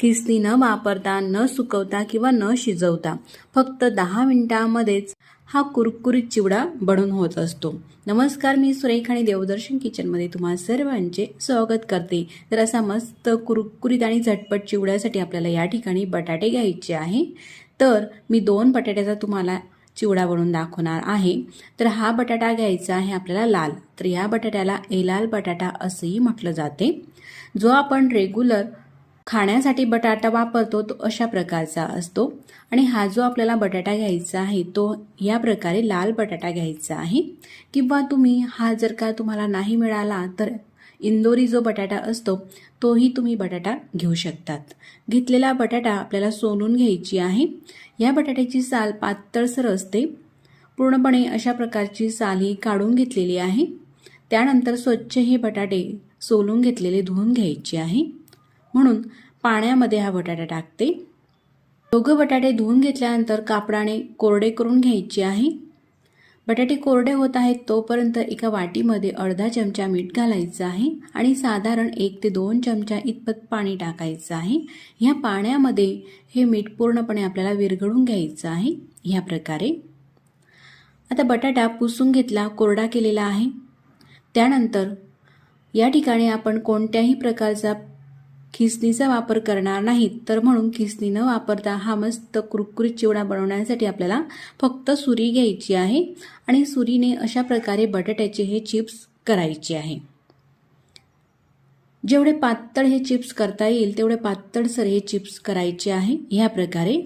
खिसणी न वापरता, न सुकवता किंवा न शिजवता फक्त 10 मिनिटांमध्येच हा कुरकुरीत चिवडा बनून होत असतो। नमस्कार, मी सुरेखा आणि देवदर्शन किचनमध्ये तुम्हा सर्वांचे स्वागत करते। तर असा मस्त कुरकुरीत आणि झटपट चिवड्यासाठी आपल्याला या ठिकाणी बटाटे घ्यायचे आहे। तर मी 2 बटाट्याचा तुम्हाला चिवडा बनवून दाखवणार आहे। तर हा बटाटा घ्यायचा आहे आपल्याला लाल। तर या बटाट्याला एलाल बटाटा असेही म्हटलं जाते। जो आपण रेग्युलर खाण्यासाठी बटाटा वापरतो तो अशा प्रकारचा असतो आणि हा जो आपल्याला बटाटा घ्यायचा आहे तो या प्रकारे लाल बटाटा घ्यायचा आहे। किंवा तुम्ही हा जर का तुम्हाला नाही मिळाला तर इंदोरी जो बटाटा असतो तोही तुम्ही बटाटा घेऊ शकतात। घेतलेला बटाटा आपल्याला सोलून घ्यायची आहे। या बटाट्याची साल पातळसर असते। पूर्णपणे अशा प्रकारची साल ही काढून घेतलेली आहे। त्यानंतर स्वच्छ हे बटाटे सोलून घेतलेले धुवून घ्यायचे आहे। म्हणून पाण्यामध्ये हा बटाटा टाकते। दोघं बटाटे धुवून घेतल्यानंतर कापडाने कोरडे करून घ्यायचे आहे। बटाटे कोरडे होत आहेत तोपर्यंत एका वाटीमध्ये अर्धा चमचा मीठ घालायचं आहे आणि साधारण 1 ते 2 चमचा इतपत पाणी टाकायचं आहे। ह्या पाण्यामध्ये हे मीठ पूर्णपणे आपल्याला विरघळून घ्यायचं आहे। ह्या प्रकारे आता बटाटा पुसून घेतला, कोरडा केलेला आहे। त्यानंतर या ठिकाणी आपण कोणत्याही प्रकारचा खिसणीचा वापर करणार नाहीत, तर म्हणून खिसणी न वापरता हा मस्त कुरकुरीत चिवडा बनवण्यासाठी आपल्याला फक्त सुरी घ्यायची आहे आणि सुरीने अशा प्रकारे बटाट्याचे हे चिप्स करायचे आहे। जेवढे पातळ हे चिप्स करता येईल तेवढे पातळसर हे चिप्स करायचे आहे। ह्या प्रकारे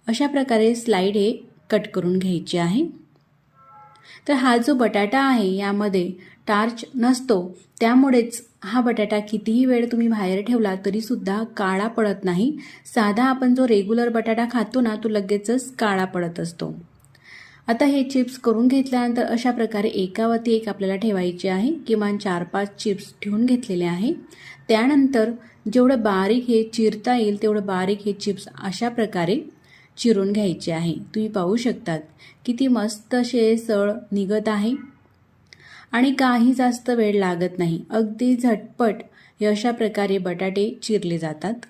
अशा प्रकारे स्लाइड हे कट करून घ्यायचे आहे। तर हा जो बटाटा आहे यामध्ये टार्च नसतो, त्यामुळेच हा बटाटा कितीही वेळ तुम्ही बाहेर ठेवला तरी सुद्धा काळा पडत नाही। साधा आपण जो रेग्युलर बटाटा खातो ना तो लगेचच काळा पडत असतो। आता हे चिप्स करून घेतल्यानंतर अशा प्रकारे एकावरती एक आपल्याला ठेवायचे आहे। किमान 4-5 चिप्स ठेवून घेतलेले आहे। त्यानंतर जेवढं बारीक हे चिरता येईल तेवढं बारीक हे चिप्स अशा प्रकारे चिरून घ्यायचे आहे। तुम्ही पाहू शकतात किती मस्त असे सळ निघत आहे आणि काही जास्त वेळ लागत नाही। अगदी झटपट हे अशा प्रकारे बटाटे चिरले जातात।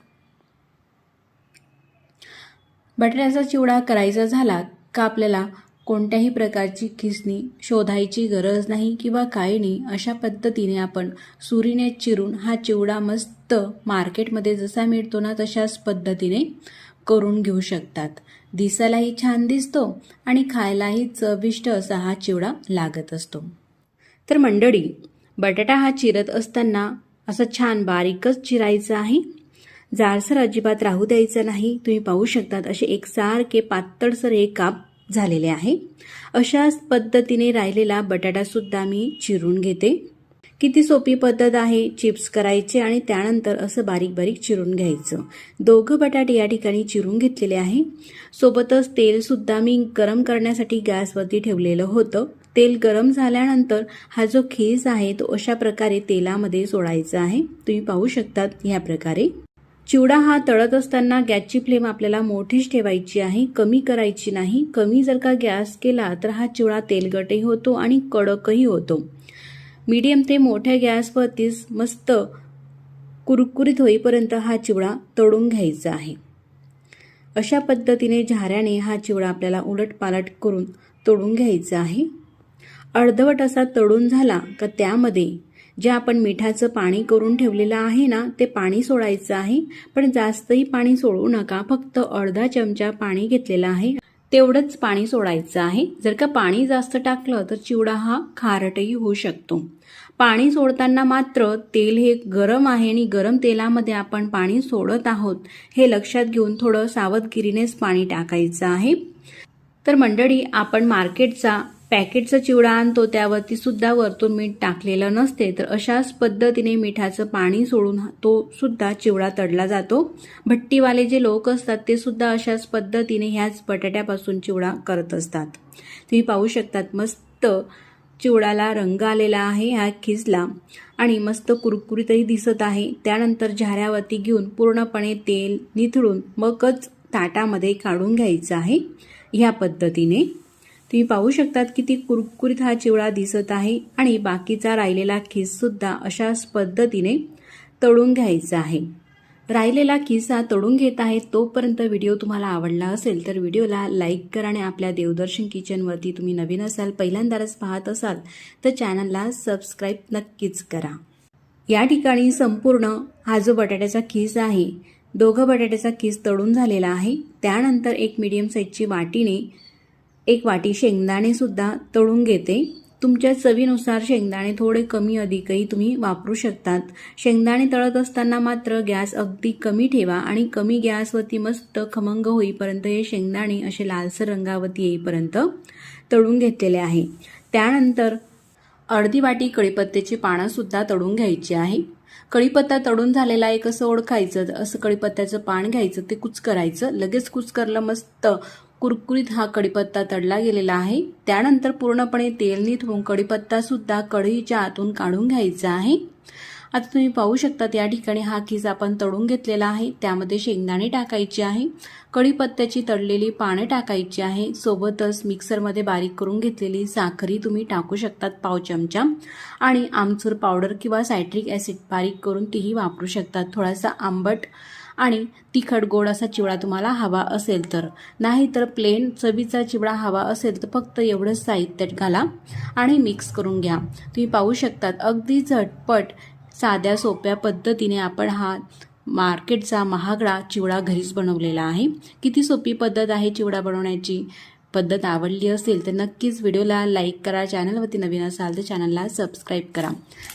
बटाट्याचा चिवडा करायचा झाला का आपल्याला कोणत्याही प्रकारची खिसणी शोधायची गरज नाही किंवा काही नाही। अशा पद्धतीने आपण सुरीने चिरून हा चिवडा मस्त मार्केटमध्ये जसा मिळतो ना तशाच पद्धतीने करून घेऊ शकतात। दिसायलाही छान दिसतो आणि खायलाही चविष्ट असा हा चिवडा लागत असतो। तर मंडळी, बटाटा हा चिरत असताना असं छान बारीकच चिरायचं आहे। जाडसर अजिबात राहू द्यायचं नाही। तुम्ही पाहू शकतात असे एकसारखे पातळसर हे काप झालेले आहे। अशाच पद्धतीने राहिलेला बटाटा सुद्धा मी चिरून घेते। किती सोपी पद्धत आहे चिप्स करायचे आणि त्यानंतर असं बारीक बारीक चिरून घ्यायचं। दोघं बटाटे या ठिकाणी चिरून घेतलेले आहे। सोबतच तेल सुद्धा मी गरम करण्यासाठी गॅसवरती ठेवलेलं होतं। तेल गरम झाल्यानंतर हा जो खीस आहे तो अशा प्रकारे तेलामध्ये सोडायचा आहे। तुम्ही पाहू शकतात ह्या प्रकारे। चिवडा हा तळत असताना गॅसची फ्लेम आपल्याला मोठीच ठेवायची आहे, कमी करायची नाही। कमी जर का गॅस केला तर हा चिवडा तेलकटही होतो आणि कडकही होतो। मीडियम ते मोठ्या गॅसवरतीच मस्त कुरकुरीत होईपर्यंत हा चिवडा तळून घ्यायचा आहे। अशा पद्धतीने झाऱ्याने हा चिवडा आपल्याला उलटपालट करून तळून घ्यायचा आहे। अर्धवट असा तळून झाला का त्यामध्ये जे आपण मिठाचं पाणी करून ठेवलेलं आहे ना ते पाणी सोडायचं आहे। पण जास्तही पाणी सोडू नका, फक्त अर्धा चमचा पाणी घेतलेला आहे तेवढंच पाणी सोडायचं आहे। जर का पाणी जास्त टाकलं तर चिवडा हा खारटही होऊ शकतो। पाणी सोडताना मात्र तेल हे गरम आहे आणि गरम तेलामध्ये आपण पाणी सोडत आहोत हे लक्षात घेऊन थोडं सावधगिरीनेच पाणी टाकायचं आहे। तर मंडळी, आपण मार्केटचा पॅकेटचा चिवडा आणतो त्यावरती सुद्धा वरतून मीठ टाकलेलं नसते, तर अशाच पद्धतीने मिठाचं पाणी सोडून तो सुद्धा चिवडा तळला जातो। भट्टीवाले जे लोक असतात ते सुद्धा अशाच पद्धतीने ह्याच बटाट्यापासून चिवडा करत असतात। तुम्ही पाहू शकतात मस्त चिवड्याला रंग आलेला आहे ह्या खिसला आणि मस्त कुरकुरीतही दिसत आहे। त्यानंतर झाऱ्यावरती घेऊन पूर्णपणे तेल निथळून मगच ताटामध्ये काढून घ्यायचं आहे। ह्या पद्धतीने तुम्ही पाहू शकतात किती कुरकुरीत हा चिवडा दिसत आहे आणि बाकीचा राहिलेला खीस सुद्धा अशाच पद्धतीने तळून घ्यायचा आहे। राहिलेला किस्सा तळून घेत आहे. तोपर्यंत व्हिडिओ तुम्हाला आवडला असेल तर व्हिडिओला लाईक करा आणि आपल्या देवदर्शन किचनवरती तुम्ही नवीन असाल, पहिल्यांदाच पाहत असाल तर चॅनलला सबस्क्राईब नक्कीच करा. या ठिकाणी संपूर्ण हा जो बटाट्याचा किस आहे, दोघं बटाट्याचा किस तळून झालेला आहे. त्यानंतर एक मीडियम साईजची वाटीने एक वाटी शेंगदाणे सुद्धा तळून घेते. तुमच्या चवीनुसार शेंगदाणे थोडे कमी अधिकही तुम्ही वापरू शकतात. शेंगदाणे तळत असताना मात्र गॅस अगदी कमी ठेवा आणि कमी गॅसवरती मस्त खमंग होईपर्यंत हे शेंगदाणे असे लालसर रंगावरती येईपर्यंत तळून घेतलेले आहे. त्यानंतर अर्धी वाटी कढीपत्त्याची पानं सुद्धा तळून घ्यायची आहे. कढीपत्ता तळून झालेला आहे कसं ओळखायचं, असं कढीपत्त्याचं पान घ्यायचं, ते कुचकरायचं. लगेच कुचकरलं मस्त कुरकुरीत हा कढीपत्ता तळला गेलेला आहे. त्यानंतर पूर्णपणे तेल निथळून कढीपत्ता सुद्धा कढईच्या आतून काढून घ्यायचा आहे. आता तुम्ही पाहू शकता या ठिकाणी हा किस आपण तळून घेतलेला आहे. त्यामध्ये शेंगदाणे टाकायचे आहे, कढीपत्त्याची तळलेली पानं टाकायची आहे, सोबतच मिक्सरमध्ये बारीक करून घेतलेली साखरही तुम्ही टाकू शकतात पाव चमचा, आणि आमचूर पावडर किंवा सायट्रिक ॲसिड बारीक करून तीही वापरू शकतात. थोडासा आंबट आणि तिखट गोड असा चिवडा तुम्हाला हवा असेल तर, नाही तर प्लेन चवीचा चिवडा हवा असेल तर फक्त एवढंच साहित्य घाला आणि मिक्स करून घ्या. तुम्ही पाहू शकतात अगदी झटपट साध्या सोप्या पद्धतीने आपण हा मार्केटचा महागडा चिवडा घरीच बनवलेला आहे. किती सोपी पद्धत आहे चिवडा बनवण्याची. पद्धत आवडली असेल तर नक्कीच व्हिडिओला लाईक करा. चॅनलवरती नवीन असाल तर चॅनलला सबस्क्राईब करा.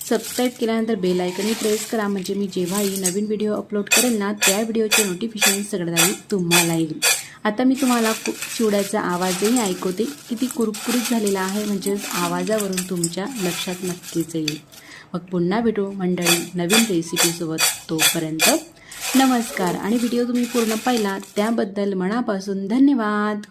सबस्क्राईब केल्यानंतर बेल आयकॉनही प्रेस करा, म्हणजे मी जेव्हाही नवीन व्हिडिओ अपलोड करेल ना त्या व्हिडिओचे नोटिफिकेशन सगळ्यात आधी तुम्हाला येईल. आता मी तुम्हाला चिवड्याचा आवाजही ऐकवते. किती कुरकुरीत झालेला आहे, म्हणजेच आवाजावरून तुमच्या लक्षात नक्कीच येईल. मग पुन्हा भेटू मंडळी नवीन रेसिपीसोबत. तोपर्यंत नमस्कार. आणि व्हिडिओ तुम्ही पूर्ण पाहिला त्याबद्दल मनापासून धन्यवाद.